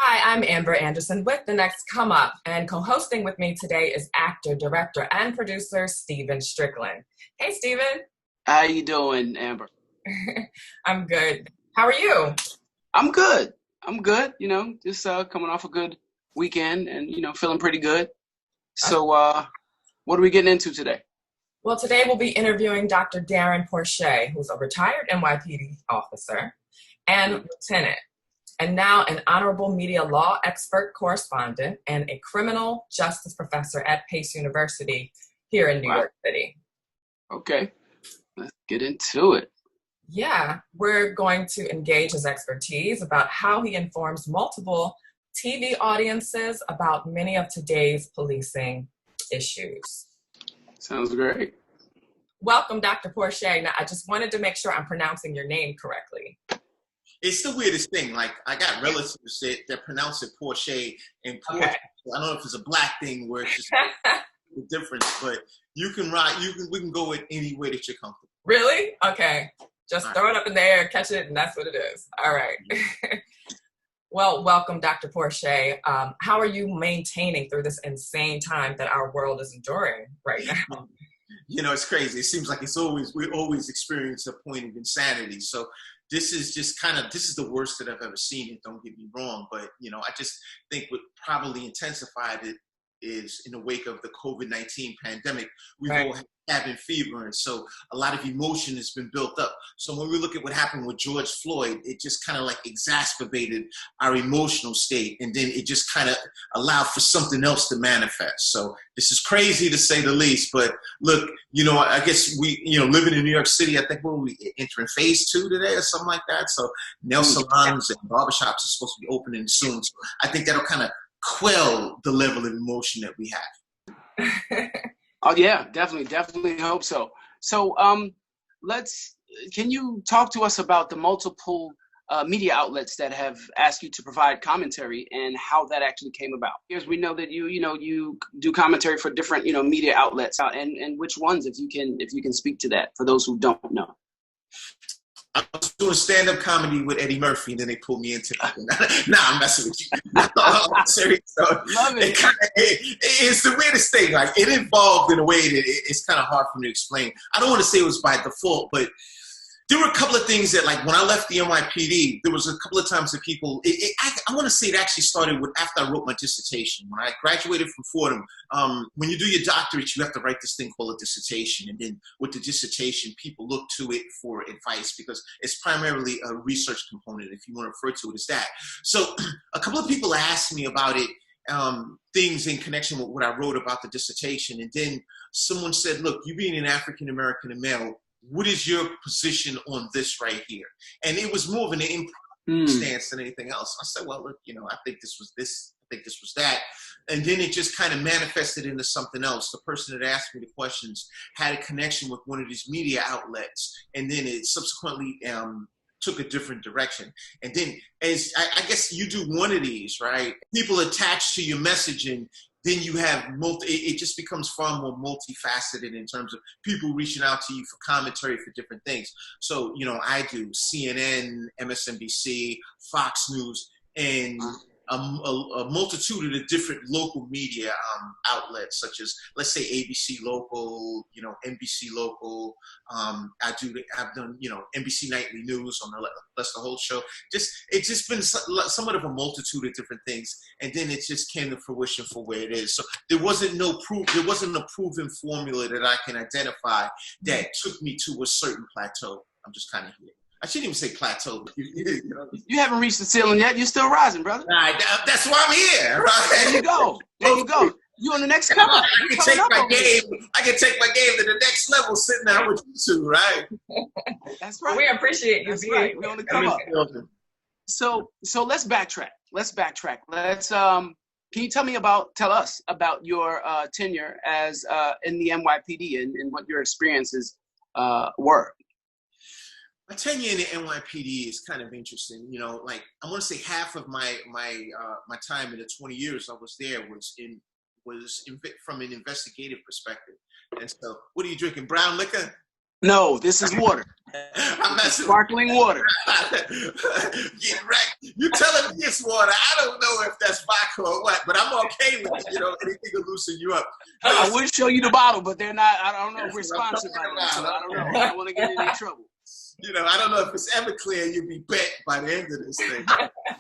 Hi, I'm Amber Anderson with The Next Come Up, and co-hosting with me today is actor, director, and producer Stephen Strickland. Hey, Stephen. How you doing, Amber? I'm good. How are you? I'm good. I'm good. Just coming off a good weekend and feeling pretty good. So, what are we getting into today? Well, today we'll be interviewing Dr. Darrin Porcher, who's a retired NYPD officer and lieutenant, and now an honorable media law expert correspondent and a criminal justice professor at Pace University here in New Wow. York City. Okay, let's get into it. Yeah, we're going to engage his expertise about how he informs multiple TV audiences about many of today's policing issues. Sounds great. Welcome, Dr. Porsche. Now, I just wanted to make sure I'm pronouncing your name correctly. It's the weirdest thing. Like, I got relatives that pronounce it Porsche and Porsche. Okay. I don't know if it's a black thing where it's just a difference, but we can go it any way that you're comfortable. Really? Okay. Just throw it up in the air, catch it, and that's what it is. All right. Well, welcome, Dr. Porsche. How are you maintaining through this insane time that our world is enduring right now? It's crazy. It seems like we always experience a point of insanity. So this is the worst that I've ever seen it. Don't get me wrong, but I just think what probably intensified it is in the wake of the COVID-19 pandemic, we've all had cabin fever, and so a lot of emotion has been built up. So when we look at what happened with George Floyd, it just kind of like exacerbated our emotional state, and then it just kind of allowed for something else to manifest. So this is crazy to say the least, but look, I guess we, living in New York City, I think we entering phase 2 today or something like that. So nail salons and barbershops are supposed to be opening soon. So I think that'll kind of quell the level of emotion that we have. Oh yeah, definitely hope so. So can you talk to us about the multiple media outlets that have asked you to provide commentary and how that actually came about? Because we know that you do commentary for different media outlets, and which ones, if you can speak to that for those who don't know. I was doing stand-up comedy with Eddie Murphy, and then they pulled me into it. Nah, I'm messing with you. I'm serious. So Love it. It's the weirdest thing. Like, it involved in a way that it's kind of hard for me to explain. I don't want to say it was by default, but there were a couple of things that, like, when I left the NYPD, there was a couple of times that people, I want to say it actually started with after I wrote my dissertation. When I graduated from Fordham, when you do your doctorate, you have to write this thing called a dissertation. And then with the dissertation, people look to it for advice because it's primarily a research component, if you want to refer to it as that. So a couple of people asked me about it, things in connection with what I wrote about the dissertation. And then someone said, look, you being an African-American and male, what is your position on this right here? And it was more of an improv stance than anything else. I said, well, look, I think this was this, I think this was that. And then it just kind of manifested into something else. The person that asked me the questions had a connection with one of these media outlets, and then it subsequently took a different direction. And then, as I guess you do one of these, right? People attach to your messaging. Then you have it just becomes far more multifaceted in terms of people reaching out to you for commentary for different things. So, I do CNN, MSNBC, Fox News, and a multitude of different local media outlets, such as, let's say, ABC Local, NBC Local. I've done, NBC Nightly News on the Lester Holt Show. It's just been somewhat of a multitude of different things, and then it just came to fruition for where it is. So there wasn't a proven formula that I can identify that took me to a certain plateau. I'm just kind of here. I shouldn't even say plateau. But You haven't reached the ceiling yet. You're still rising, brother. That's why I'm here, right? There you go. You on the next come up. I can take my game to the next level sitting down with you two, right? That's right. We appreciate you. That's right. We're on the come up. So let's backtrack. Let's can you tell us about your tenure as in the NYPD and what your experiences were? My tenure in the NYPD is kind of interesting. Like, I want to say half of my time in the 20 years I was there was from an investigative perspective. And so, what are you drinking? Brown liquor? No, this is water. I'm messing Sparkling water. Get wrecked. You telling me it's water. I don't know if that's vodka or what, but I'm okay with it. You know, anything to loosen you up. I would show you the bottle, but they're not. I don't know if we're sponsored by them, so I don't know. I don't want to get in any trouble. You know, I don't know if it's ever clear you'll be bent by the end of this thing.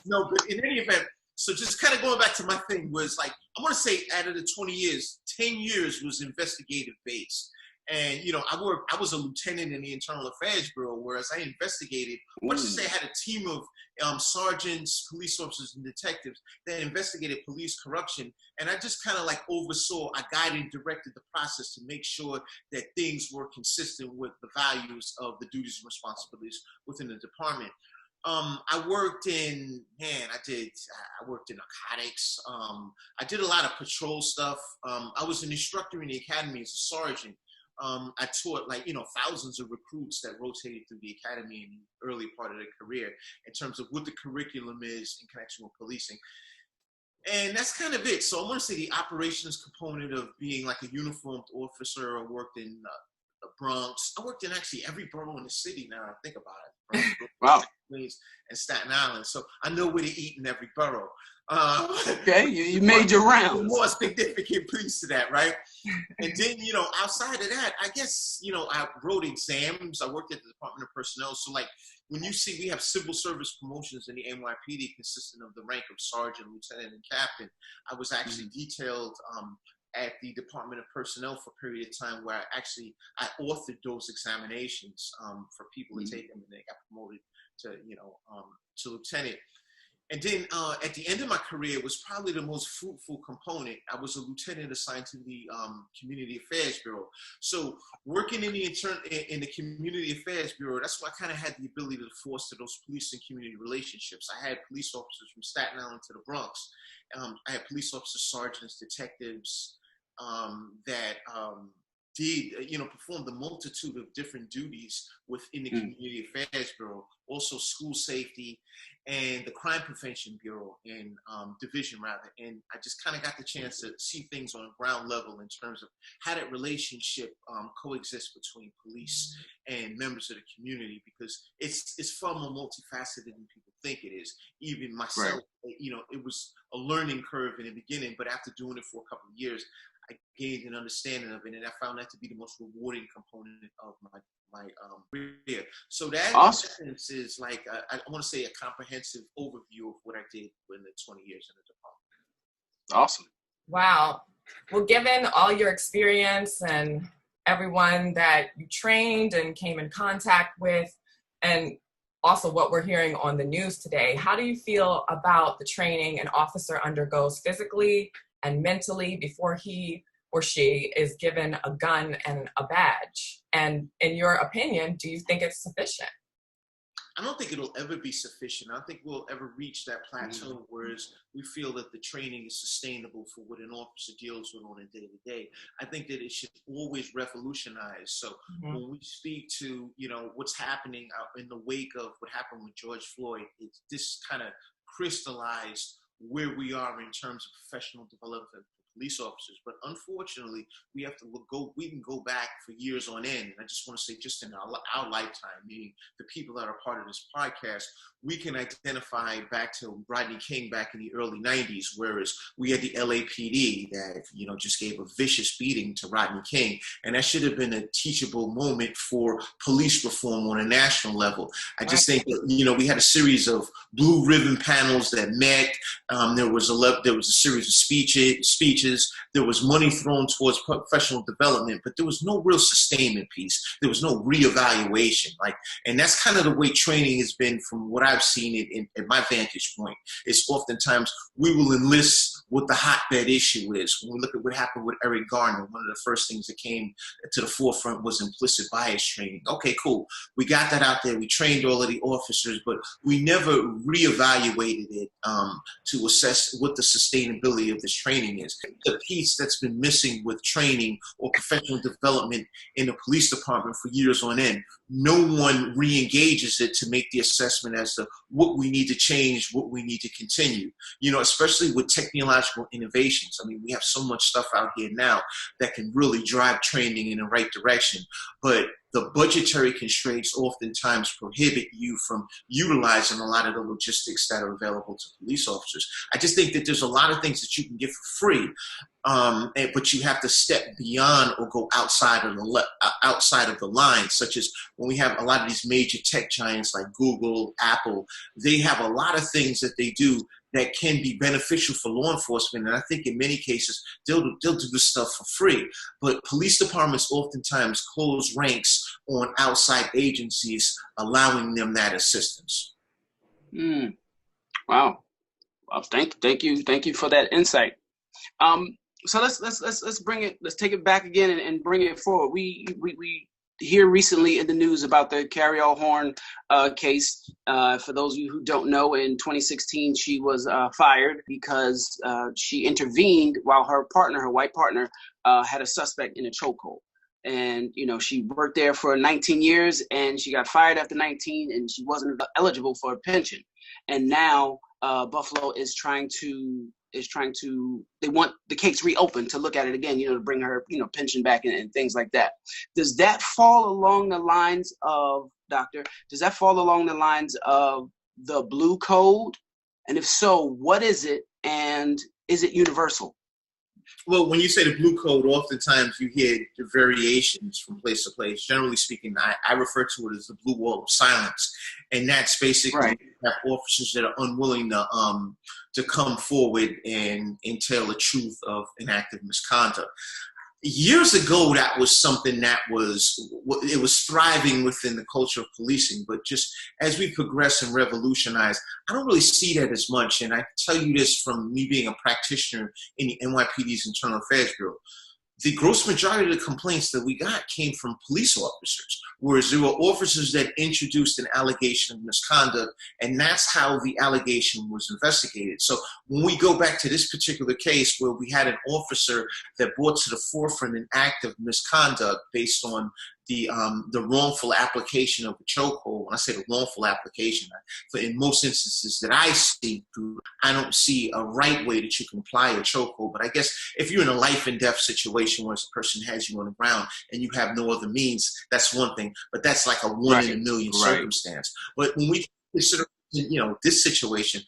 No, but in any event, so just kind of going back to my thing was like, I want to say out of the 20 years, 10 years was investigative based. And, you know, I was a lieutenant in the Internal Affairs Bureau, whereas I investigated, let's just say I had a team of sergeants, police officers, and detectives that investigated police corruption. And I just kind of like oversaw, I guided and directed the process to make sure that things were consistent with the values of the duties and responsibilities within the department. I worked in, I worked in narcotics. I did a lot of patrol stuff. I was an instructor in the academy as a sergeant. I taught thousands of recruits that rotated through the academy in the early part of their career in terms of what the curriculum is in connection with policing. And that's kind of it. So I want to say the operations component of being like a uniformed officer. I worked in the Bronx. I worked in actually every borough in the city now I think about it. Wow. And Staten Island. So I know where to eat in every borough. Okay, you made your rounds. More significant piece to that, right? And then, outside of that, I guess, I wrote exams. I worked at the Department of Personnel. So, like, when you see we have civil service promotions in the NYPD consisting of the rank of sergeant, lieutenant, and captain, I was actually detailed at the Department of Personnel for a period of time where I authored those examinations for people to take them, and they got promoted to, to lieutenant. And then at the end of my career was probably the most fruitful component. I was a lieutenant assigned to the Community Affairs Bureau. So working in the Community Affairs Bureau, that's why I kind of had the ability to foster those police and community relationships. I had police officers from Staten Island to the Bronx. I had police officers, sergeants, detectives that performed a multitude of different duties within the Community Affairs Bureau, also school safety and the Crime Prevention Bureau and division rather. And I just kind of got the chance to see things on a ground level in terms of how that relationship coexists between police and members of the community, because it's far more multifaceted than people think it is. Even myself, it was a learning curve in the beginning, but after doing it for a couple of years, I gained an understanding of it, and I found that to be the most rewarding component of my career. So that awesome. Is like, I want to say a comprehensive overview of what I did in the 20 years in the department. Awesome. Wow. Well, given all your experience and everyone that you trained and came in contact with, and also what we're hearing on the news today, how do you feel about the training an officer undergoes physically and mentally before he or she is given a gun and a badge? And in your opinion, do you think it's sufficient? I don't think it'll ever be sufficient. I don't think we'll ever reach that plateau whereas we feel that the training is sustainable for what an officer deals with on a day-to-day. I think that it should always revolutionize. So when we speak to, what's happening out in the wake of what happened with George Floyd, this kind of crystallized where we are in terms of professional development for police officers. But unfortunately, we have to we can go back for years on end. And I just want to say, just in our lifetime, meaning the people that are part of this podcast, we can identify back to Rodney King back in the early 90s, whereas we had the LAPD that, just gave a vicious beating to Rodney King. And that should have been a teachable moment for police reform on a national level. I just think that, we had a series of blue ribbon panels that met. There was a series of speeches. There was money thrown towards professional development, but there was no real sustainment piece. There was no reevaluation. And that's kind of the way training has been from what I've seen it at my vantage point. It's oftentimes we will enlist what the hotbed issue is. When we look at what happened with Eric Garner, one of the first things that came to the forefront was implicit bias training. Okay, cool. We got that out there. We trained all of the officers, but we never reevaluated it to assess what the sustainability of this training is. The piece that's been missing with training or professional development in the police department for years on end, no one re-engages it to make the assessment as to what we need to change, what we need to continue, especially with technological innovations. I mean, we have so much stuff out here now that can really drive training in the right direction, but the budgetary constraints oftentimes prohibit you from utilizing a lot of the logistics that are available to police officers. I just think that there's a lot of things that you can get for free, but you have to step beyond or go outside of the line, such as when we have a lot of these major tech giants like Google, Apple. They have a lot of things that they do that can be beneficial for law enforcement, and I think in many cases they'll do this stuff for free. But police departments oftentimes close ranks on outside agencies, allowing them that assistance. Wow. Well, thank you for that insight. So let's bring it. Let's take it back again and bring it forward. We hear recently in the news about the Carrie Horn case. For those of you who don't know, in 2016 she was fired because she intervened while her white partner, had a suspect in a chokehold. And she worked there for 19 years, and she got fired after 19, and she wasn't eligible for a pension. And now Buffalo is trying to. They want the case reopened to look at it again, to bring her, pension back and things like that. Does that fall along the lines of, Doctor, does that fall along the lines of the Blue Code? And if so, what is it, and is it universal? Well, when you say the Blue Code, oftentimes you hear the variations from place to place. Generally speaking, I refer to it as the Blue Wall of Silence, and that's basically right. You have officers that are unwilling to come forward and tell the truth of an act of misconduct. Years ago, that was something that was thriving within the culture of policing. But just as we progress and revolutionize, I don't really see that as much. And I tell you this from me being a practitioner in the NYPD's Internal Affairs Bureau. The gross majority of the complaints that we got came from police officers, whereas there were officers that introduced an allegation of misconduct, and that's how the allegation was investigated. So when we go back to this particular case where we had an officer that brought to the forefront an act of misconduct based on the wrongful application of a chokehold. When I say the wrongful application, in most instances that I see, I don't see a right way that you can apply a chokehold. But I guess if you're in a life and death situation where a person has you on the ground and you have no other means, that's one thing. But that's like a one in a million circumstance. But when we consider, this situation,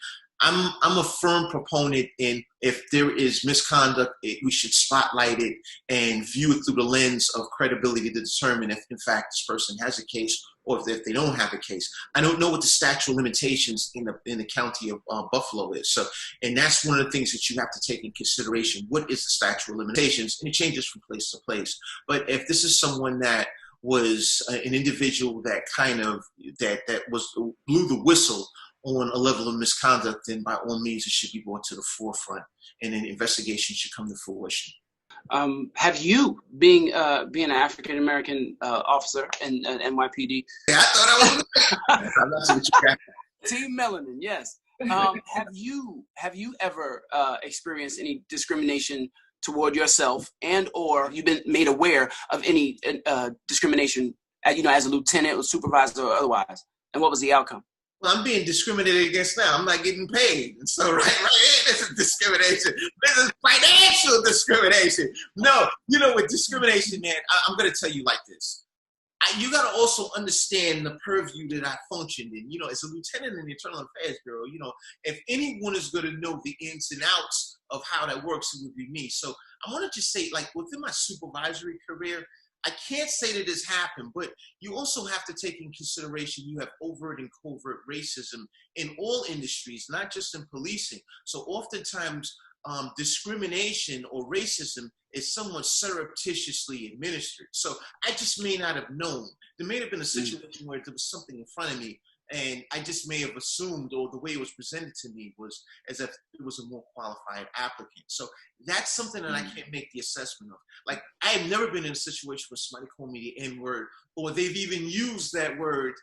I'm a firm proponent in if there is misconduct, we should spotlight it and view it through the lens of credibility to determine if, in fact, this person has a case or if they don't have a case. I don't know what the statute of limitations in the county of Buffalo is. So, and that's one of the things that you have to take in consideration. What is the statute of limitations? And it changes from place to place. But if this is someone that was an individual that that blew the whistle on a level of misconduct, then by all means it should be brought to the forefront and an investigation should come to fruition. Have you, being an African American officer in NYPD? Yeah, I thought I was. Team Melanin, yes. Have you ever experienced any discrimination toward yourself, and or you've been made aware of any discrimination, as a lieutenant or supervisor or otherwise? And what was the outcome? Well, I'm being discriminated against now. I'm not getting paid. And so right here, this is discrimination. This is financial discrimination. No, with discrimination, man, I'm going to tell you like this. You got to also understand the purview that I functioned in. As a lieutenant in the Internal Affairs Bureau, if anyone is going to know the ins and outs of how that works, it would be me. So I want to just say, like, within my supervisory career, I can't say that this happened, but you also have to take in consideration you have overt and covert racism in all industries, not just in policing. So oftentimes discrimination or racism is somewhat surreptitiously administered. So I just may not have known. There may have been a situation where there was something in front of me and I just may have assumed, or the way it was presented to me was as if it was a more qualified applicant. So that's something that I can't make the assessment of. Like, I have never been in a situation where somebody called me the N-word, or they've even used that word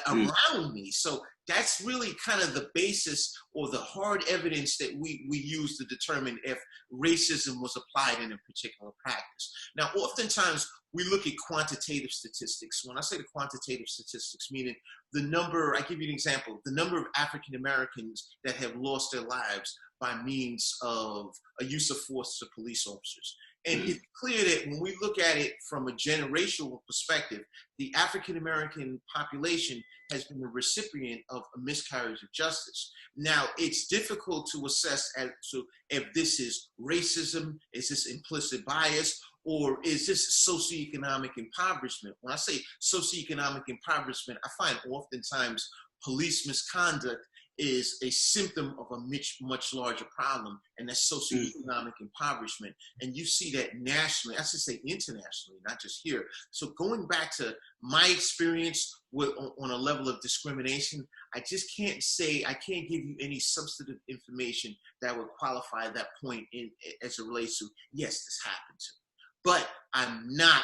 around me. So that's really kind of the basis or the hard evidence that we use to determine if racism was applied in a particular practice. Now, oftentimes we look at quantitative statistics. When I say the quantitative statistics, meaning the number, I give you an example, the number of African Americans that have lost their lives by means of a use of force to police officers. And it's clear that when we look at it from a generational perspective, the African-American population has been the recipient of a miscarriage of justice. Now, it's difficult to assess as to if this is racism, is this implicit bias, or is this socioeconomic impoverishment? When I say socioeconomic impoverishment, I find oftentimes police misconduct is a symptom of a much larger problem, and that's socioeconomic impoverishment. And you see that nationally, I should say internationally, not just here. So going back to my experience on a level of discrimination, I just can't say, I can't give you any substantive information that would qualify that point as it relates to, yes, this happened to me. But I'm not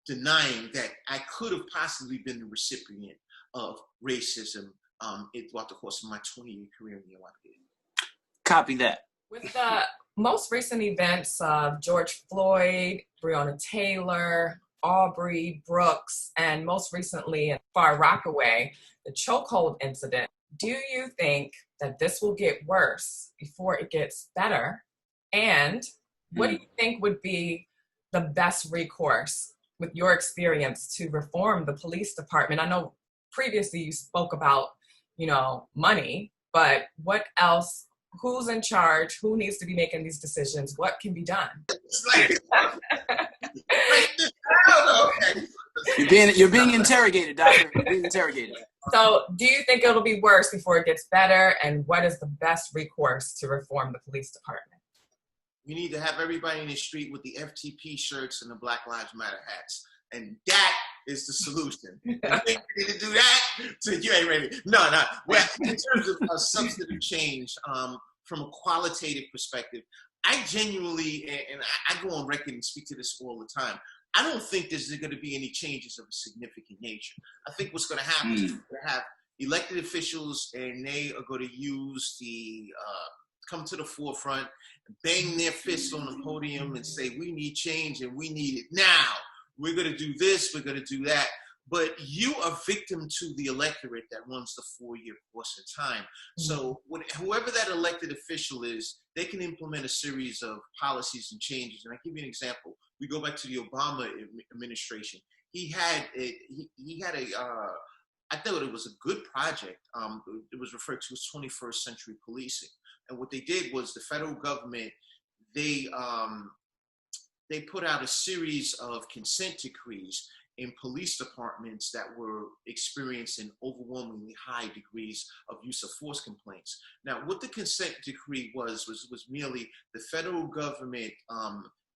denying that I could have possibly been the recipient of racism throughout the course of my 20-year career in the NYPD. Copy that. With the most recent events of George Floyd, Breonna Taylor, Aubrey Brooks, and most recently in Far Rockaway, the chokehold incident, do you think that this will get worse before it gets better? And what do you think would be the best recourse with your experience to reform the police department? I know previously you spoke about, money, but what else? Who's in charge? Who needs to be making these decisions? What can be done? You're being interrogated, doctor. You're being interrogated. So do you think it'll be worse before it gets better? And what is the best recourse to reform the police department? We need to have everybody in the street with the FTP shirts and the Black Lives Matter hats. And that is the solution. If you ain't ready to do that, so you ain't ready. No. Well, in terms of substantive change, from a qualitative perspective, I genuinely, and I go on record and speak to this all the time, I don't think there's going to be any changes of a significant nature. I think what's going to happen is we're going to have elected officials, and they are going to use come to the forefront, bang their fists on the podium and say, we need change and we need it now. We're going to do this, we're going to do that. But you are victim to the electorate that runs the 4-year course of time. So whoever that elected official is, they can implement a series of policies and changes. And I'll give you an example. We go back to the Obama administration. He had I thought it was a good project. It was referred to as 21st century policing. And what they did was the federal government, they put out a series of consent decrees in police departments that were experiencing overwhelmingly high degrees of use of force complaints. Now, what the consent decree was merely the federal government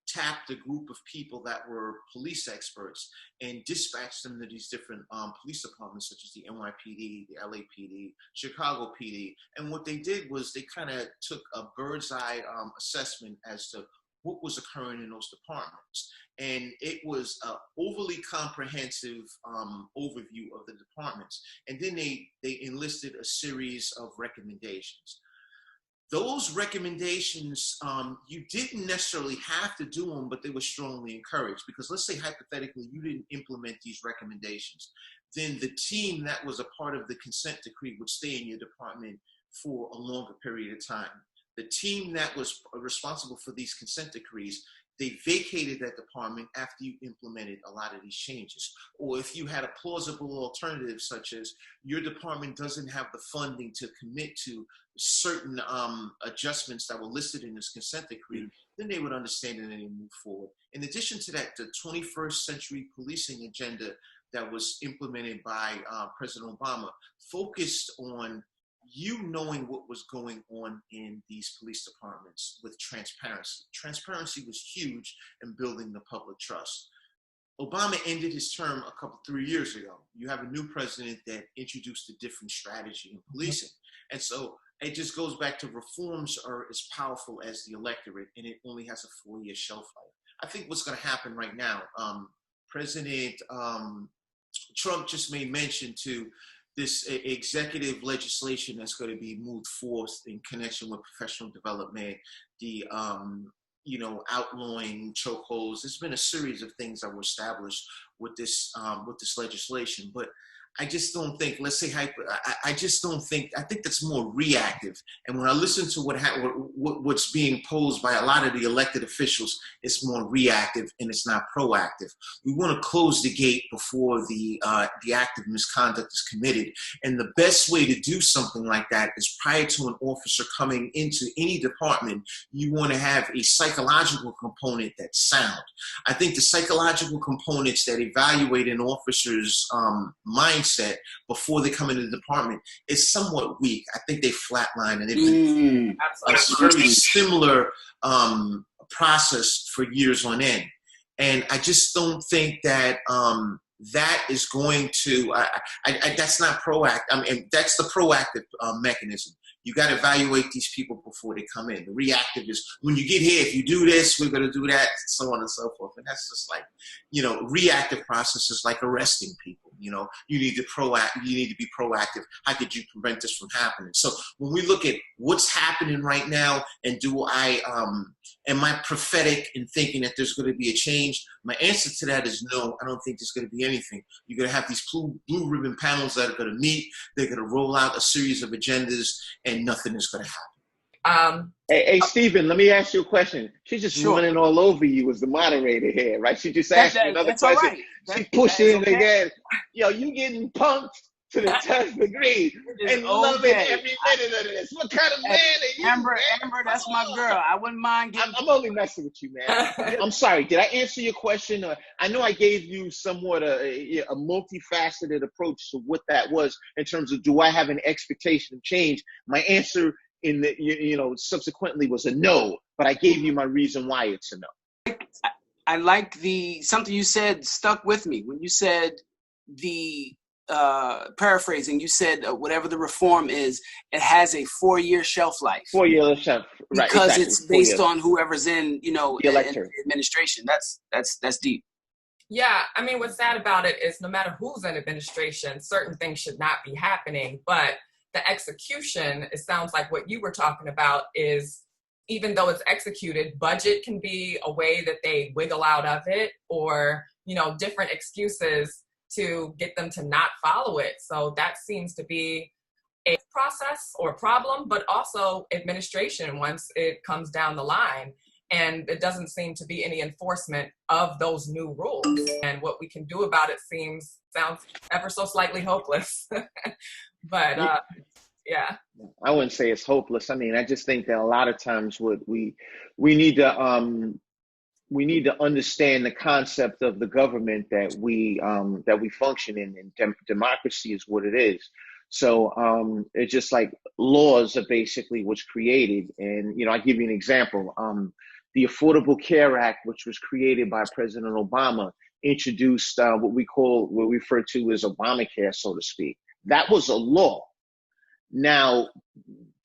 tapped a group of people that were police experts and dispatched them to these different police departments, such as the NYPD, the LAPD, Chicago PD. And what they did was they kind of took a bird's eye assessment as to what was occurring in those departments. And it was an overly comprehensive overview of the departments. And then they enlisted a series of recommendations. Those recommendations, you didn't necessarily have to do them, but they were strongly encouraged, because let's say hypothetically you didn't implement these recommendations, then the team that was a part of the consent decree would stay in your department for a longer period of time. The team that was responsible for these consent decrees, they vacated that department after you implemented a lot of these changes. Or if you had a plausible alternative, such as your department doesn't have the funding to commit to certain adjustments that were listed in this consent decree, then they would understand and then move forward. In addition to that, the 21st century policing agenda that was implemented by President Obama focused on you knowing what was going on in these police departments with transparency. Transparency was huge in building the public trust. Obama ended his term 3 years ago. You have a new president that introduced a different strategy in policing. And so it just goes back to reforms are as powerful as the electorate, and it only has a 4-year shelf life. I think what's going to happen right now, President Trump just made mention to this executive legislation that's going to be moved forth in connection with professional development, the outlawing chokeholds. There's been a series of things that were established with this legislation. But I just don't think, let's say I just don't think, I think that's more reactive. And when I listen to what's being posed by a lot of the elected officials, it's more reactive and it's not proactive. We want to close the gate before the act of misconduct is committed. And the best way to do something like that is prior to an officer coming into any department, you want to have a psychological component that's sound. I think the psychological components that evaluate an officer's mindset before they come into the department is somewhat weak. I think they flatline, and they've been a very similar process for years on end. And I just don't think that that is going to, that's not proactive. I mean, that's the proactive mechanism. You got to evaluate these people before they come in. The reactive is when you get here, if you do this, we're going to do that, so on and so forth. And that's just like, reactive processes like arresting people. You need to be proactive. How could you prevent this from happening? So when we look at what's happening right now, and am I prophetic in thinking that there's going to be a change? My answer to that is no. I don't think there's going to be anything. You're going to have these blue ribbon panels that are going to meet. They're going to roll out a series of agendas, and nothing is going to happen. Hey, Stephen, let me ask you a question. She's just running all over you as the moderator here, right? She just asked you another question. Right. She pushed in again. Yo, you getting punked to the 10th degree and loving every minute of this. What kind of man are you? Amber, that's my girl. I wouldn't mind getting. I'm only messing with you, man. I'm sorry. Did I answer your question? I know I gave you somewhat a multifaceted approach to what that was in terms of, do I have an expectation of change? My answer in the subsequently was a no, but I gave you my reason why it's a no. I like something you said stuck with me when you said paraphrasing, you said whatever the reform is, it has a 4-year shelf life. 4-year shelf, right? Because it's based on whoever's in in the administration. That's deep. Yeah, I mean, what's sad about it is no matter who's in administration, certain things should not be happening, but the execution, it sounds like what you were talking about is, even though it's executed, budget can be a way that they wiggle out of it, or, different excuses to get them to not follow it. So that seems to be a process or problem, but also administration once it comes down the line. And it doesn't seem to be any enforcement of those new rules. And what we can do about it sounds ever so slightly hopeless. But yeah. I wouldn't say it's hopeless. I mean, I just think that a lot of times what we need to understand the concept of the government that we function in, and democracy is what it is. So it's just like laws are basically what's created. And I'll give you an example. The Affordable Care Act, which was created by President Obama, introduced what we refer to as Obamacare, so to speak. That was a law. Now,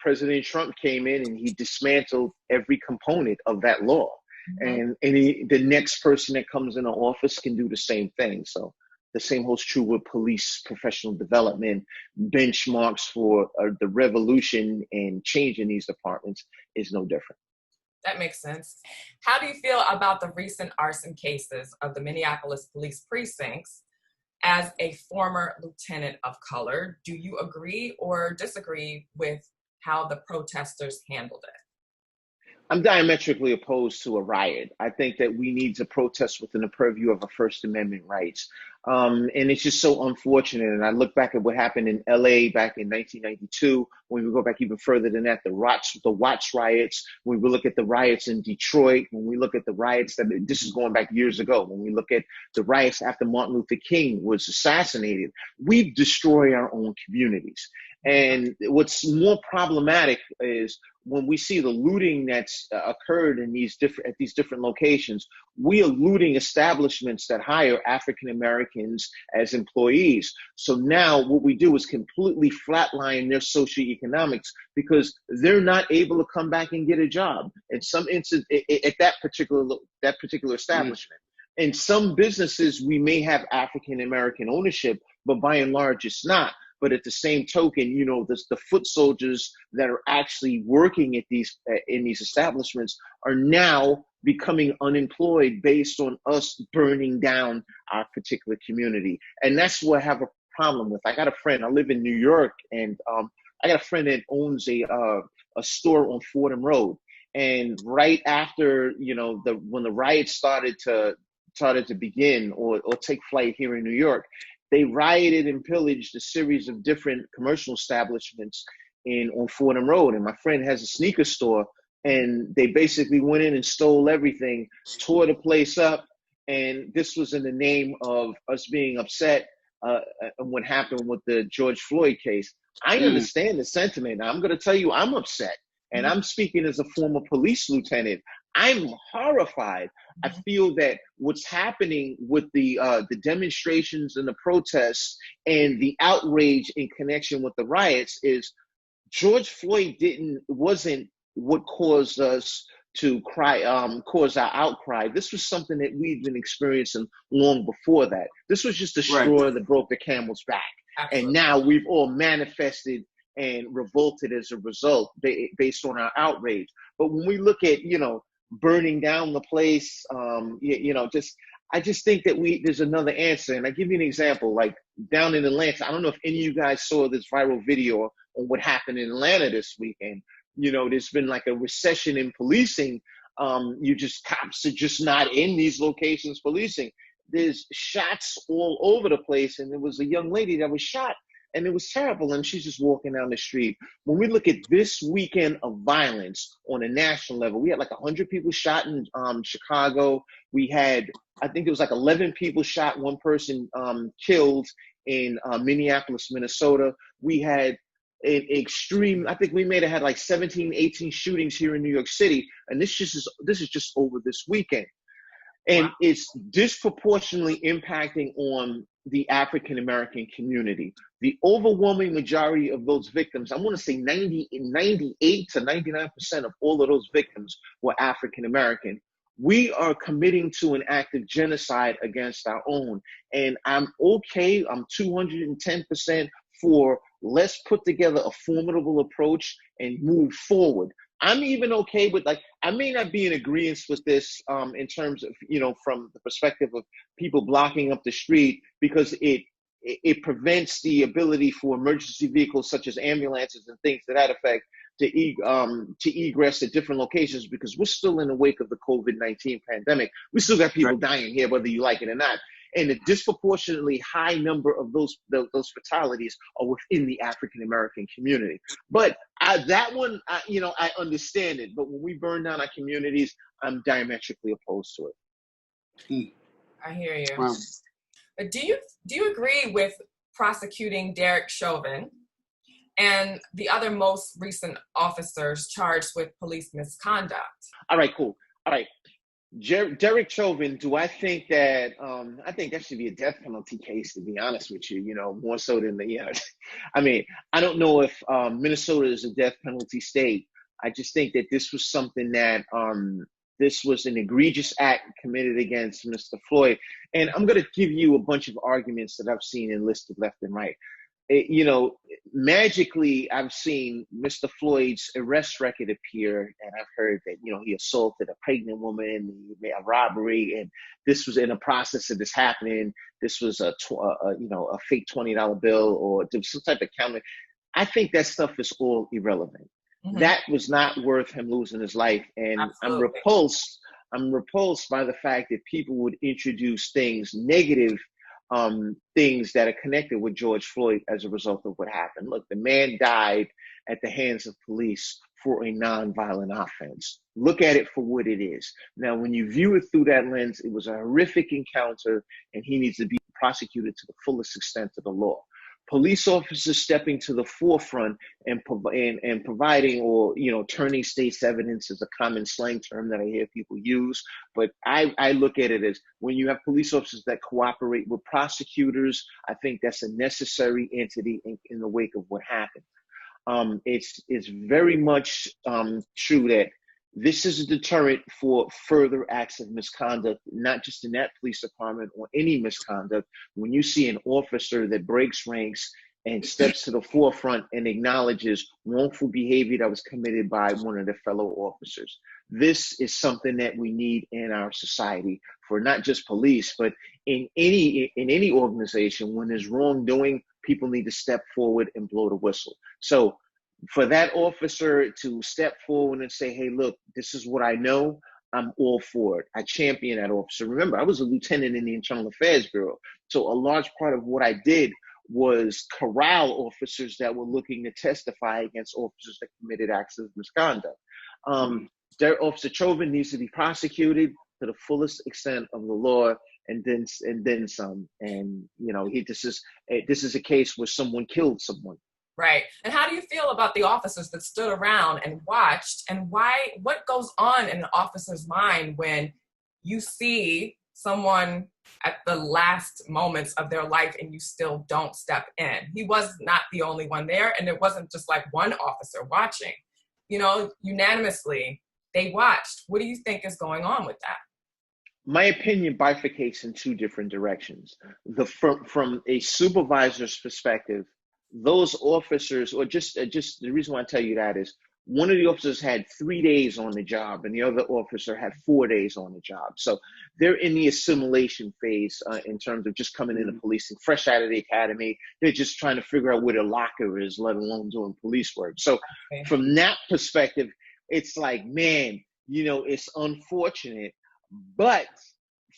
President Trump came in and he dismantled every component of that law. And the next person that comes into office can do the same thing. So the same holds true with police professional development. Benchmarks for the revolution and change in these departments is no different. That makes sense. How do you feel about the recent arson cases of the Minneapolis police precincts? As a former lieutenant of color, do you agree or disagree with how the protesters handled it? I'm diametrically opposed to a riot. I think that we need to protest within the purview of our First Amendment rights. And it's just so unfortunate. And I look back at what happened in LA back in 1992. When we go back even further than that, the Watts riots, when we look at the riots in Detroit, when we look at the riots this is going back years ago, when we look at the riots after Martin Luther King was assassinated, we've destroyed our own communities. And what's more problematic is when we see the looting that's occurred in at these different locations, we are looting establishments that hire African Americans as employees. So now what we do is completely flatline their socioeconomics because they're not able to come back and get a job. In some instance, at that particular establishment. In some businesses, we may have African American ownership, but by and large, it's not. But at the same token, the foot soldiers that are actually working at in these establishments are now becoming unemployed based on us burning down our particular community. And that's where I have a problem with. I got a friend. I live in New York, and I got a friend that owns a store on Fordham Road. And right after, when the riots started to begin or take flight here in New York, they rioted and pillaged a series of different commercial establishments on Fordham Road. And my friend has a sneaker store, and they basically went in and stole everything, tore the place up. And this was in the name of us being upset and what happened with the George Floyd case. I understand the sentiment. Now, I'm going to tell you, I'm upset. And I'm speaking as a former police lieutenant. I'm horrified. I feel that what's happening with the demonstrations and the protests and the outrage in connection with the riots is George Floyd wasn't what caused us to cause our outcry. This was something that we'd been experiencing long before that. This was just the straw that broke the camel's back. Absolutely. And now we've all manifested and revolted as a result based on our outrage. But when we look at, burning down the place, I just think that there's another answer. And I give you an example, like down in Atlanta. I don't know if any of you guys saw this viral video on what happened in Atlanta this weekend. There's been like a recession in policing. Cops are just not in these locations policing. There's shots all over the place. And there was a young lady that was shot, and it was terrible. And she's just walking down the street. When we look at this weekend of violence on a national level, we had like 100 people shot in Chicago. We had, I think it was like 11 people shot, one person killed in Minneapolis, Minnesota. We had an extreme, I think we may have had like 17, 18 shootings here in New York City. And this is just over this weekend. And it's disproportionately impacting on the African-American community. The overwhelming majority of those victims, I want to say 98 to 99% of all of those victims were African-American. We are committing to an act of genocide against our own. And I'm 210% for let's put together a formidable approach and move forward. I'm even okay with, I may not be in agreement with this in terms of, from the perspective of people blocking up the street, because it prevents the ability for emergency vehicles such as ambulances and things to that effect to egress at different locations, because we're still in the wake of the COVID-19 pandemic. We still got people dying here, whether you like it or not. And a disproportionately high number of those fatalities are within the African-American community. But I understand it. But when we burn down our communities, I'm diametrically opposed to it. I hear you. Wow. But do you agree with prosecuting Derrick Chauvin and the other most recent officers charged with police misconduct? All right, cool. All right. Derrick Chauvin, do I think that, I think that should be a death penalty case, to be honest with you, more so than I mean, I don't know if Minnesota is a death penalty state. I just think that this was something that, this was an egregious act committed against Mr. Floyd. And I'm going to give you a bunch of arguments that I've seen enlisted left and right. Magically, I've seen Mr. Floyd's arrest record appear, and I've heard that, he assaulted a pregnant woman, he made a robbery, and this was in the process of this happening. This was a fake $20 bill or some type of counter. I think that stuff is all irrelevant. Mm-hmm. That was not worth him losing his life. And absolutely. I'm repulsed by the fact that people would introduce negative things that are connected with George Floyd as a result of what happened. Look, the man died at the hands of police for a nonviolent offense. Look at it for what it is. Now, when you view it through that lens, it was a horrific encounter, and he needs to be prosecuted to the fullest extent of the law. Police officers stepping to the forefront and providing or, turning state's evidence is a common slang term that I hear people use. But I look at it as when you have police officers that cooperate with prosecutors, I think that's a necessary entity in the wake of what happened. It's very much true that this is a deterrent for further acts of misconduct, not just in that police department or any misconduct. When you see an officer that breaks ranks and steps to the forefront and acknowledges wrongful behavior that was committed by one of their fellow officers, this is something that we need in our society for not just police, but in any organization. When there's wrongdoing, people need to step forward and blow the whistle. So for that officer to step forward and say, hey, look, this is what I know, I'm all for it. I champion that officer. Remember, I was a lieutenant in the Internal Affairs Bureau. So a large part of what I did was corral officers that were looking to testify against officers that committed acts of misconduct. Officer Chauvin needs to be prosecuted to the fullest extent of the law, and then some. And this is a case where someone killed someone. Right. And how do you feel about the officers that stood around and watched? And what goes on in an officer's mind when you see someone at the last moments of their life and you still don't step in? He was not the only one there, and it wasn't just like one officer watching. Unanimously, they watched. What do you think is going on with that? My opinion bifurcates in two different directions. From a supervisor's perspective, those officers, or just the reason why I tell you that is, one of the officers had 3 days on the job and the other officer had 4 days on the job. So they're in the assimilation phase in terms of just coming into policing, fresh out of the academy. They're just trying to figure out where their locker is, let alone doing police work. So from that perspective, it's like, man, it's unfortunate. But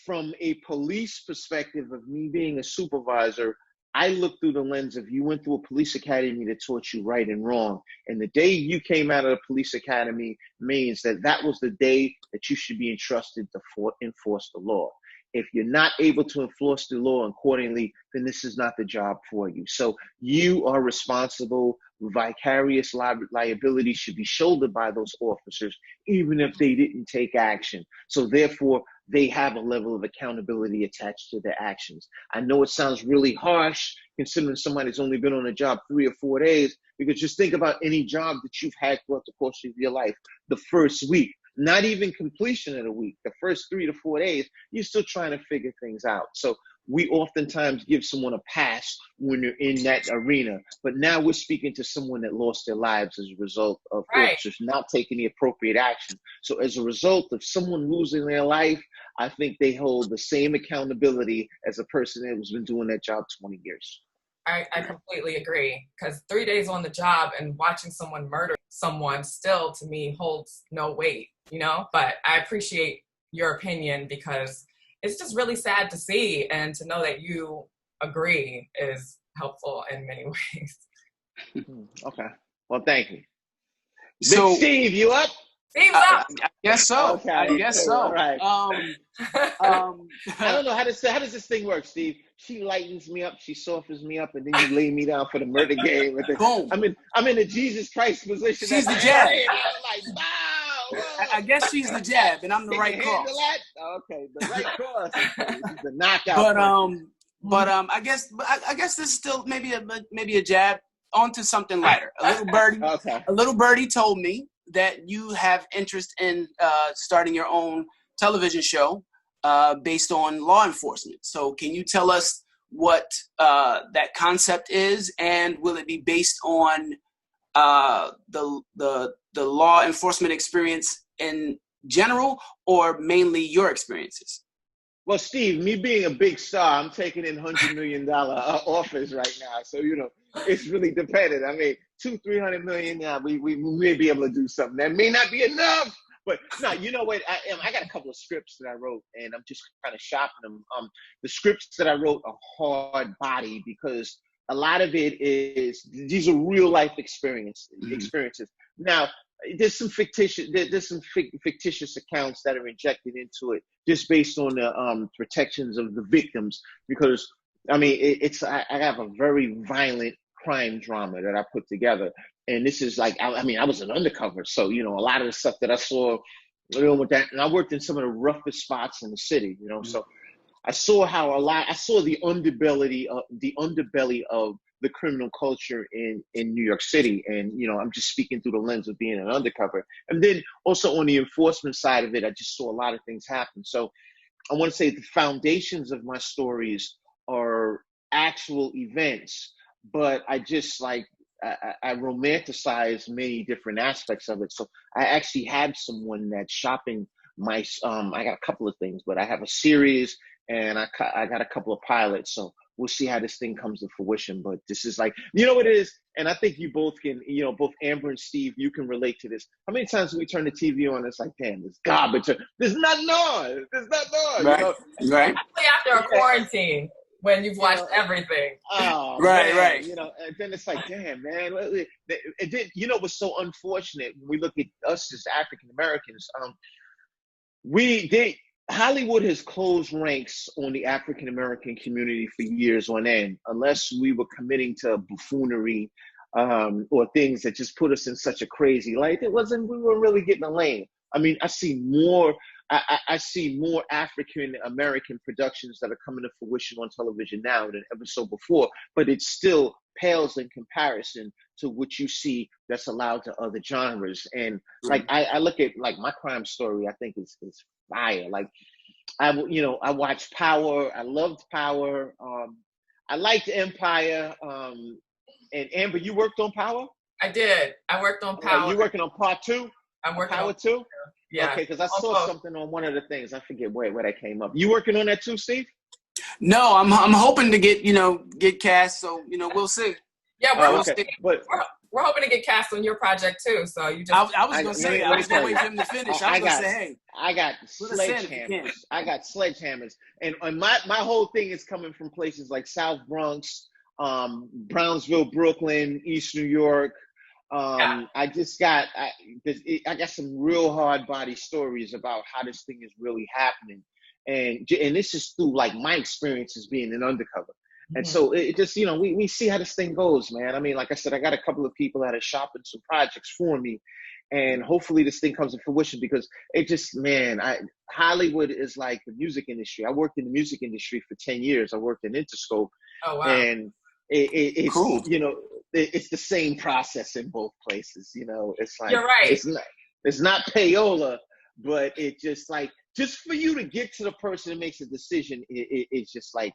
from a police perspective of me being a supervisor, I look through the lens of, you went through a police academy that taught you right and wrong. And the day you came out of the police academy means that was the day that you should be entrusted to enforce the law. If you're not able to enforce the law accordingly, then this is not the job for you. So you are responsible. Vicarious liability should be shouldered by those officers, even if they didn't take action. So therefore, they have a level of accountability attached to their actions. I know it sounds really harsh considering somebody's only been on a job 3 or 4 days, because just think about any job that you've had throughout the course of your life. The first week, not even completion of the week, the first 3 to 4 days, you're still trying to figure things out. So we oftentimes give someone a pass when you're in that arena. But now we're speaking to someone that lost their lives as a result of officers not taking the appropriate action. So as a result of someone losing their life, I think they hold the same accountability as a person that has been doing that job 20 years. I completely agree, because 3 days on the job and watching someone murder someone still, to me, holds no weight, But I appreciate your opinion, because it's just really sad to see, and to know that you agree is helpful in many ways. Okay. Well, thank you. So, Big Steve, you up? Steve's up. I guess so. Okay. I guess so. All right. I don't know how does this thing work, Steve? She lightens me up, she softens me up, and then you lay me down for the murder game. Boom. I'm in a Jesus Christ position. She's the jab. Like, wow. I guess she's the jab, and I'm the right cross. Okay, the right cross. The knockout. But I guess this is still maybe a jab onto something lighter. A little birdie told me that you have interest in starting your own television show based on law enforcement. So can you tell us what that concept is, and will it be based on the law enforcement experience in general, or mainly your experiences? Well, Steve, me being a big star, I'm taking in $100 million offers right now. So, it's really dependent. I mean, $200-300 million now, we may be able to do something. That may not be enough, but no, you know what? I got a couple of scripts that I wrote, and I'm just kind of shopping them. The scripts that I wrote are hard body, because a lot of it is, these are real life experiences. Now, there's some fictitious accounts that are injected into it just based on the protections of the victims, because I mean, I have a very violent crime drama that I put together, and this is like, I was an undercover, so a lot of the stuff that I saw with that, and I worked in some of the roughest spots in the city, so I saw I saw the underbelly of the criminal culture in New York City. And, I'm just speaking through the lens of being an undercover. And then also on the enforcement side of it, I just saw a lot of things happen. So I want to say the foundations of my stories are actual events, but I just I romanticize many different aspects of it. So I actually have someone that's shopping I got a couple of things, but I have a series, and I got a couple of pilots. So we'll see how this thing comes to fruition. But this is like, you know what it is? And I think you both can, you know, both Amber and Steve, you can relate to this. How many times we turn the TV on, it's like, damn, there's garbage. There's nothing on. There's nothing on. Right. You know? Right. Especially after a quarantine when you've watched everything. Oh, Right, man, right. You know, and then it's like, damn, man. It did. You know what's so unfortunate when we look at us as African Americans? Hollywood has closed ranks on the African American community for years on end, unless we were committing to buffoonery or things that just put us in such a crazy light. We weren't really getting a lane. I mean, I see more African American productions that are coming to fruition on television now than ever so before, but it still pales in comparison to what you see that's allowed to other genres. And like I look at like My Crime Story, I think is fire. Like I watched Power. I loved Power. I liked Empire. And Amber, you worked on Power? I did. I worked on Power. You working on part 2? I'm working Power on 2? Yeah. Okay, because I saw something on one of the things. I forget where that came up. You working on that too, Steve? No, I'm hoping to get cast. So we'll see. Yeah, we're hoping to get cast on your project too. So you just I was gonna say I was gonna wait for him to finish. I was gonna say, hey, I got sledgehammers. I got sledgehammers, and my whole thing is coming from places like South Bronx, Brownsville, Brooklyn, East New York. I got some real hard body stories about how this thing is really happening, and this is through like my experiences being an undercover. And so it just, we see how this thing goes, man. I mean, like I said, I got a couple of people that are shopping some projects for me, and hopefully this thing comes to fruition, because it just, man, Hollywood is like the music industry. I worked in the music industry for 10 years. I worked in Interscope. Oh, wow. And it's cool. It's the same process in both places. It's like, you're right. It's not payola, but it just for you to get to the person that makes a decision, it's just like,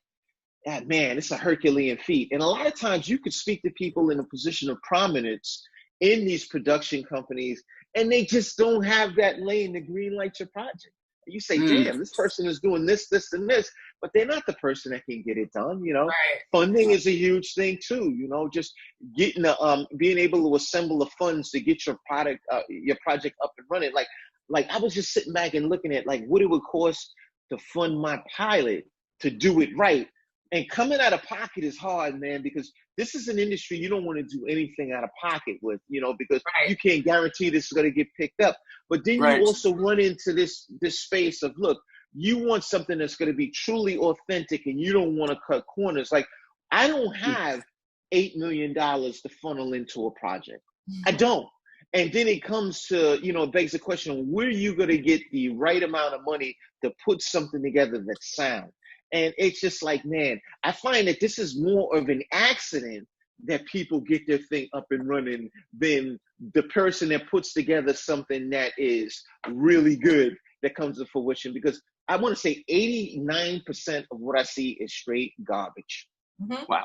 man, it's a Herculean feat. And a lot of times you could speak to people in a position of prominence in these production companies, and they just don't have that lane to green light your project. You say, damn, this person is doing this, this, and this, but they're not the person that can get it done. Right. Funding is a huge thing too. Just getting being able to assemble the funds to get your project up and running. Like I was just sitting back and looking at like what it would cost to fund my pilot to do it right. And coming out of pocket is hard, man, because this is an industry you don't want to do anything out of pocket with, because you can't guarantee this is going to get picked up. But then you also run into this space of, look, you want something that's going to be truly authentic, and you don't want to cut corners. Like, I don't have $8 million to funnel into a project. I don't. And then it comes to, it begs the question, where are you going to get the right amount of money to put something together that's sound? And it's just like, man, I find that this is more of an accident that people get their thing up and running than the person that puts together something that is really good that comes to fruition. Because I want to say 89% of what I see is straight garbage. Wow.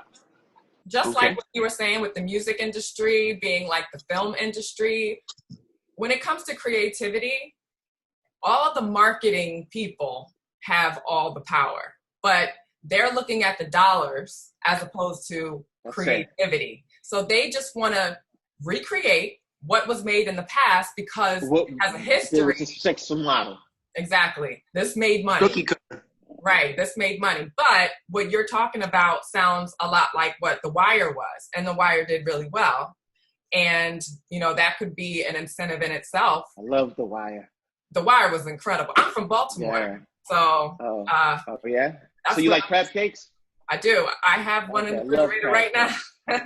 Just like what you were saying with the music industry being like the film industry, when it comes to creativity, all of the marketing people have all the power. But they're looking at the dollars as opposed to creativity. So they just want to recreate what was made in the past because it has a history. It's a successful model. Exactly. This made money. Cookie cutter. Right. This made money. But what you're talking about sounds a lot like what The Wire was. And The Wire did really well. And, that could be an incentive in itself. I love The Wire. The Wire was incredible. I'm from Baltimore. Yeah. So, yeah? So you like crab cakes? I do. I have one in the refrigerator right now. All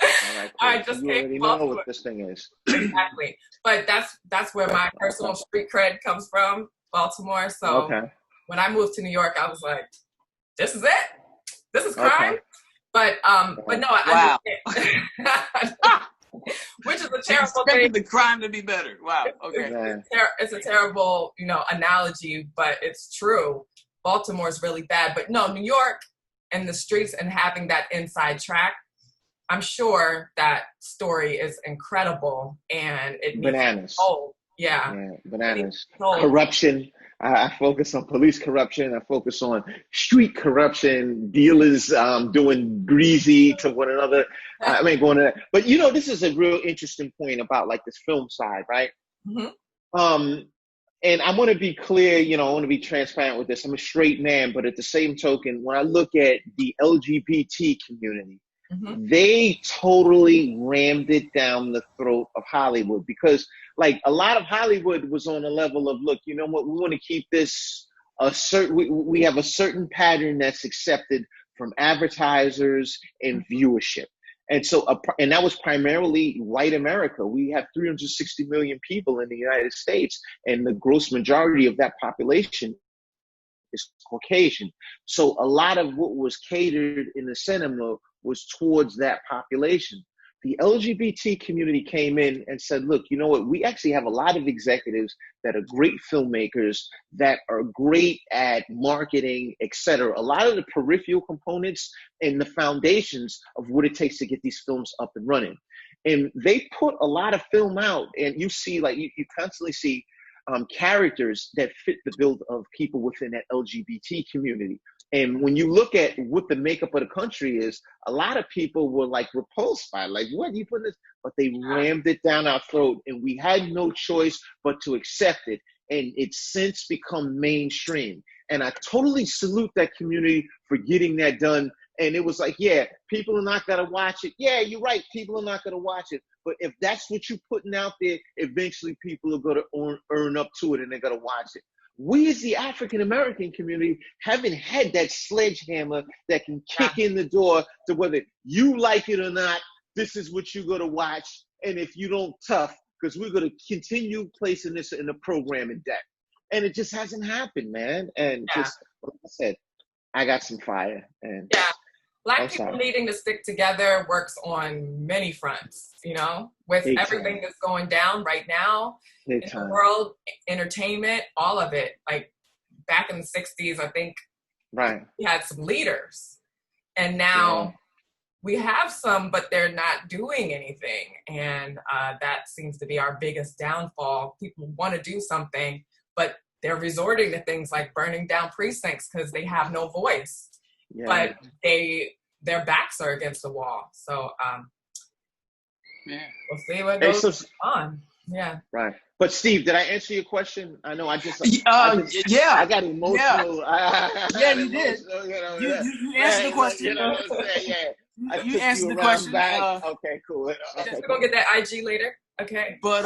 right, cool. I just you already know what this thing is. Exactly. But that's where my personal street cred comes from, Baltimore. So when I moved to New York, I was like, this is it? This is crime? But no, I understand. Which is a terrible thing. The crime to be better. Wow. Okay. It's a terrible, analogy, but it's true. Baltimore is really bad. But no, New York and the streets and having that inside track, I'm sure that story is incredible, and it needs bananas. to be told. Yeah. Bananas. Corruption. I focus on police corruption. I focus on street corruption, dealers doing greasy to one another. I mean, going to that. But you know, this is a real interesting point about like this film side, right? Mm-hmm. And I want to be clear, you know, I want to be transparent with this. I'm a straight man, but at the same token, when I look at the LGBT community, Mm-hmm. they totally rammed it down the throat of Hollywood because, like, a lot of Hollywood was on a level of, look, you know what, we want to keep this a certain, we have a certain pattern that's accepted from advertisers and viewership. And so, and that was primarily white America. We have 360 million people in the United States, and the gross majority of that population is Caucasian. So a lot of what was catered in the cinema was towards that population. The LGBT community came in and said, look, you know what? We actually have a lot of executives that are great filmmakers, that are great at marketing, et cetera. A lot of the peripheral components and the foundations of what it takes to get these films up and running. And they put a lot of film out, and you see, like, you constantly see characters that fit the build of people within that LGBT community. And when you look at what the makeup of the country is, a lot of people were like repulsed by it. Like, what, you put this? But they rammed it down our throat, and we had no choice but to accept it. And it's since become mainstream. And I totally salute that community for getting that done. And it was like, yeah, people are not going to watch it. Yeah, you're right. People are not going to watch it. But if that's what you're putting out there, eventually people are going to earn up to it, and they're going to watch it. We as the African-American community haven't had that sledgehammer that can kick in the door to whether you like it or not, this is what you're going to watch. And if you don't, tough, because we're going to continue placing this in the programming deck. And it just hasn't happened, man. And just, like I said, I got some fire. And Black people needing to stick together works on many fronts, you know, with Big everything time. that's going down right now Big in time. the world, entertainment, all of it. Like back in the 60s, I think we had some leaders, and now we have some, but they're not doing anything. And that seems to be our biggest downfall. People want to do something, but they're resorting to things like burning down precincts because they have no voice. But their backs are against the wall. So we'll see what goes on. Yeah. Right. But Steve, did I answer your question? I know I just I got emotional. Yeah, you did. You answered the question. You know what I'm saying? Yeah. You answered the question. Okay, cool. Okay, we're gonna get that IG later. Okay. But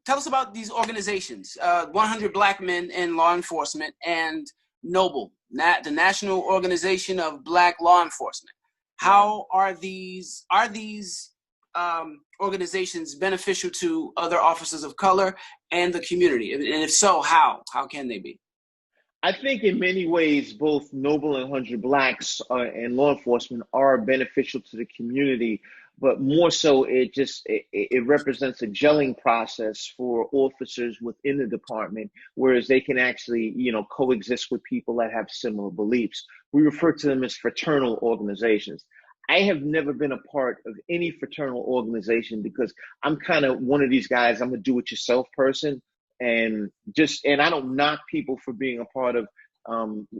tell us about these organizations, 100 Black Men in Law Enforcement and Noble, the National Organization of Black Law Enforcement. How are these organizations beneficial to other officers of color and the community? And if so, how? How can they be? I think in many ways, both Noble and 100 Blacks and law enforcement are beneficial to the community, but more so it represents a gelling process for officers within the department, whereas they can actually, you know, coexist with people that have similar beliefs. We refer to them as fraternal organizations. I have never been a part of any fraternal organization because I'm kind of one of these guys, I'm a do-it-yourself person. And I don't knock people for being a part of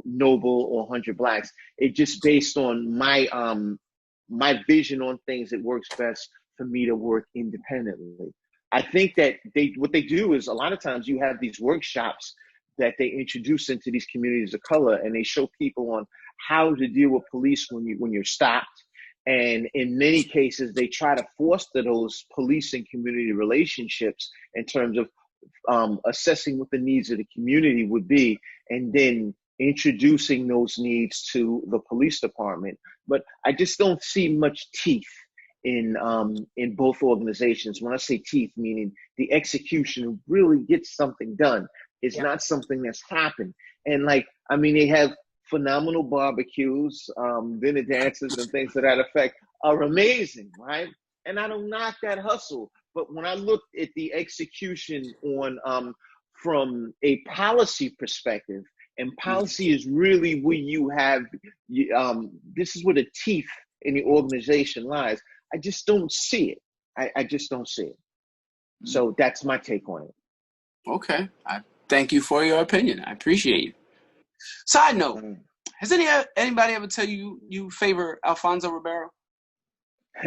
Noble or 100 Blacks. It's just based on my vision on things. It works best for me to work independently. I think that what they do is a lot of times you have these workshops that they introduce into these communities of color, and they show people on how to deal with police when you're stopped. And in many cases, they try to foster those police and community relationships in terms of assessing what the needs of the community would be, and then introducing those needs to the police department. But I just don't see much teeth in both organizations. When I say teeth, meaning the execution really gets something done. It's not something that's happened. And they have phenomenal barbecues, dinner dances and things to that effect are amazing, right? And I don't knock that hustle. But when I look at the execution on from a policy perspective, and policy is really where you have, this is where the teeth in the organization lies. I just don't see it. I just don't see it. So that's my take on it. Okay. I thank you for your opinion. I appreciate you. Side note, has anybody ever tell you you favor Alfonso Ribeiro?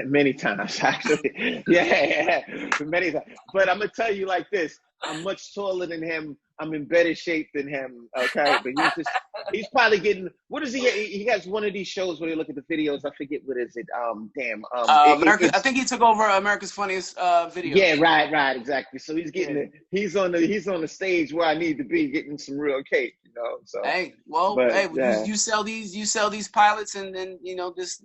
Many times, actually. Yeah, many times. But I'm gonna tell you like this: I'm much taller than him. I'm in better shape than him. Okay, but he's probably getting. What is he? He has one of these shows where you look at the videos. I forget what is it. I think he took over America's Funniest Video. Yeah, right, exactly. So he's getting he's on the stage where I need to be, getting some real cake, you know. So you sell these pilots, and then this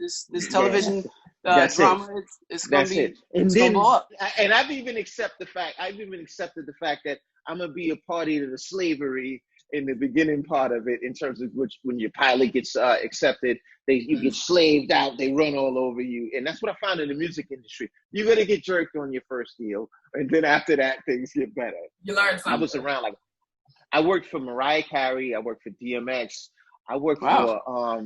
television drama. It's gonna be it's gonna blow up. And I've even accepted the fact that I'm gonna be a party to the slavery in the beginning part of it, in terms of when your pilot gets accepted, you get slaved out, they run all over you. And that's what I found in the music industry. You're gonna get jerked on your first deal, and then after that things get better. You learn something. I was around, like, I worked for Mariah Carey, I worked for DMX, I worked for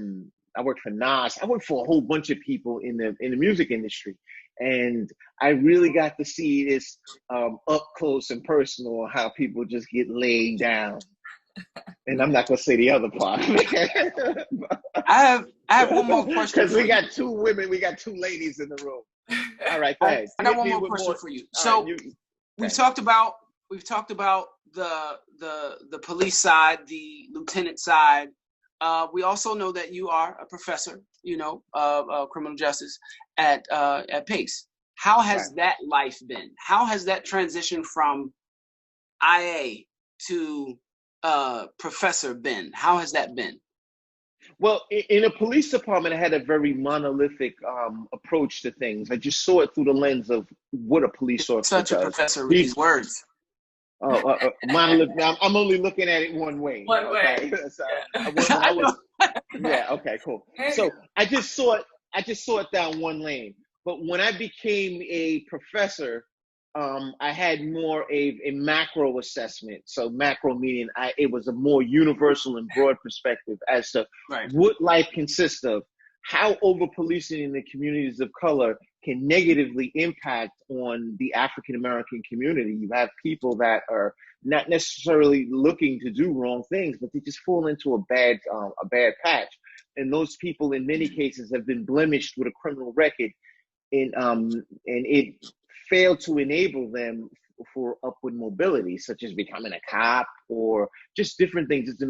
Nas, I worked for a whole bunch of people in the music industry. And I really got to see this up close and personal, how people just get laid down. And I'm not gonna say the other part. I have one more question. Because we got two ladies in the room. All right, thanks. I got one more question for you. So we've talked about the police side, the lieutenant side. We also know that you are a professor, of criminal justice at Pace. How has that life been? How has that transition from IA to professor been? How has that been? Well, in a police department, I had a very monolithic approach to things. I just saw it through the lens of what a police officer does. Such a professor with these words. Monolith. I'm only looking at it one way. One way. So okay, cool. So I just saw it down one lane. But when I became a professor, I had more a macro assessment. So macro meaning it was a more universal and broad perspective as to what life consists of, how over-policing in the communities of color can negatively impact on the African-American community. You have people that are not necessarily looking to do wrong things, but they just fall into a bad patch. And those people, in many cases, have been blemished with a criminal record, and it failed to enable them for upward mobility, such as becoming a cop or just different things. There's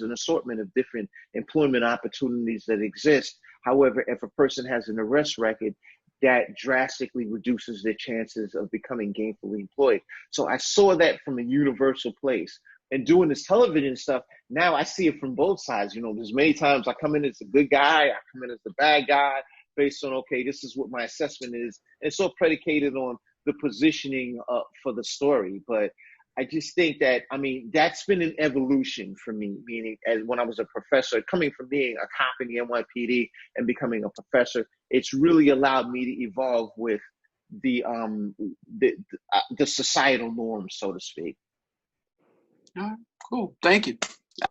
an assortment of different employment opportunities that exist. However, if a person has an arrest record, that drastically reduces their chances of becoming gainfully employed. So I saw that from a universal place. And doing this television stuff, now I see it from both sides. There's many times I come in as a good guy, I come in as the bad guy, based on, okay, this is what my assessment is. It's all predicated on the positioning for the story. But I just think that, that's been an evolution for me, meaning as when I was a professor, coming from being a cop in the NYPD and becoming a professor, it's really allowed me to evolve with the societal norms, so to speak. All right, cool. Thank you.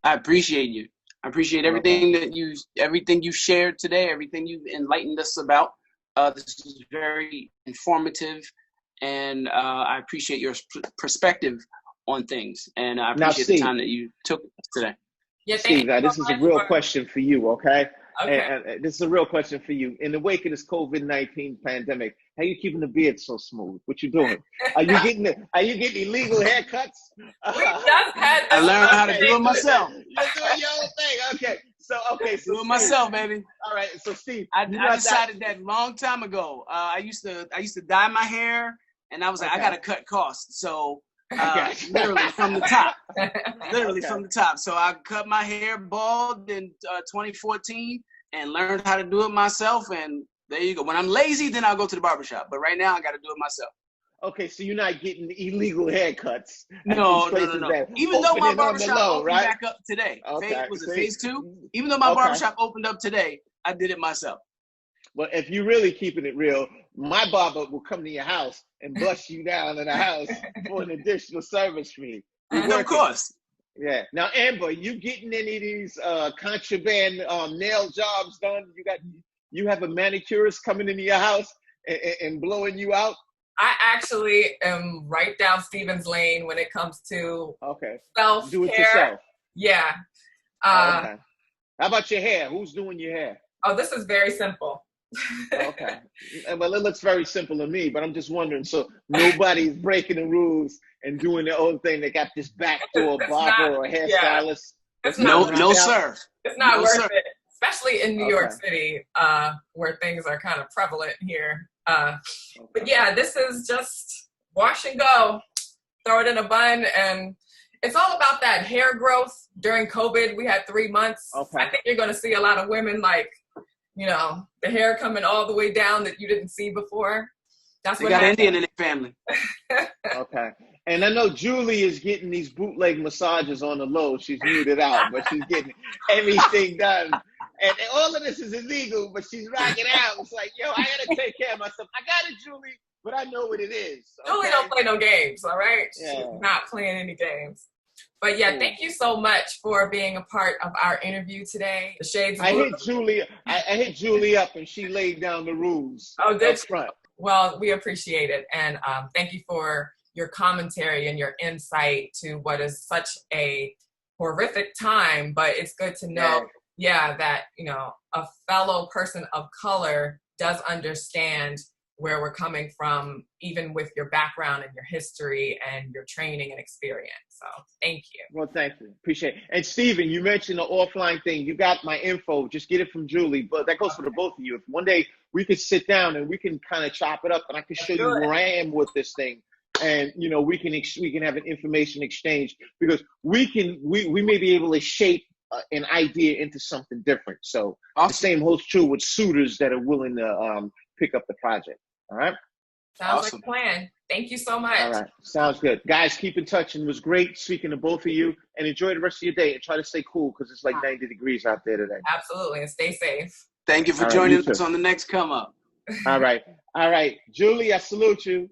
I appreciate you. I appreciate everything you shared today, everything you've enlightened us about. This is very informative, and I appreciate your perspective on things, and I appreciate the time that you took today. Yeah, Steve, this is a real question for you, okay? Okay. And this is a real question for you. In the wake of this COVID-19 pandemic, how you keeping the beard so smooth? What you doing? Are you getting illegal haircuts? We just had I learned how to do it myself. You're doing your own thing. Okay. So do it myself, baby. All right. So Steve, I decided that long time ago. I used to dye my hair, and I was like, I gotta cut costs. So literally from the top. From the top. So I cut my hair bald in 2014 and learned how to do it myself. And there you go. When I'm lazy, then I'll go to the barbershop. But right now, I got to do it myself. Okay, so you're not getting illegal haircuts. No. Even though my barbershop opened back up today. Okay. Was it phase 2? Even though my barbershop opened up today, I did it myself. Well, if you're really keeping it real, my barber will come to your house and bust you down in the house for an additional service fee. Of course. Yeah. Now, Amber, you getting any of these contraband nail jobs done? You have a manicurist coming into your house and blowing you out? I actually am right down Steven's lane when it comes to self-care. Do it yourself. Yeah. Okay. How about your hair? Who's doing your hair? Oh, this is very simple. Okay. Well, it looks very simple to me, but I'm just wondering, so nobody's breaking the rules and doing their own thing. They got this backdoor barber or hairstylist. No, sir. It's not worth it, especially in New York City, where things are kind of prevalent here. But yeah, this is just wash and go, throw it in a bun, and it's all about that hair growth. During COVID, we had 3 months. I think you're going to see a lot of women like, you know, the hair coming all the way down that you didn't see before. That's what happened. Indian in their family. Okay. And I know Julie is getting these bootleg massages on the low. She's muted out, but she's getting everything done. And all of this is illegal, but she's rocking out. It's like, yo, I got to take care of myself. I got it, Julie, but I know what it is. Okay? Julie don't play no games, all right? Yeah. She's not playing any games. But yeah, thank you so much for being a part of our interview today. The Shades. I hit Julie up, and she laid down the rules. Oh, did you? Well, we appreciate it, and thank you for your commentary and your insight to what is such a horrific time. But it's good to know, that you know a fellow person of color does understand where we're coming from, even with your background and your history and your training and experience. So thank you. Well, thank you. Appreciate it. And Steven, you mentioned the offline thing. You got my info. Just get it from Julie. But that goes for the both of you. If one day we could sit down and we can kind of chop it up, and I can show you where I am with this thing. And, you know, we can have an information exchange, because we may be able to shape an idea into something different. So the same holds true with suitors that are willing to pick up the project. All right. Sounds like a plan. Thank you so much. All right. Sounds good. Guys, keep in touch. And it was great speaking to both of you. And enjoy the rest of your day. And try to stay cool, because it's like 90 degrees out there today. Absolutely. And stay safe. Thank you for joining us on the next come up. All right. Julie, I salute you.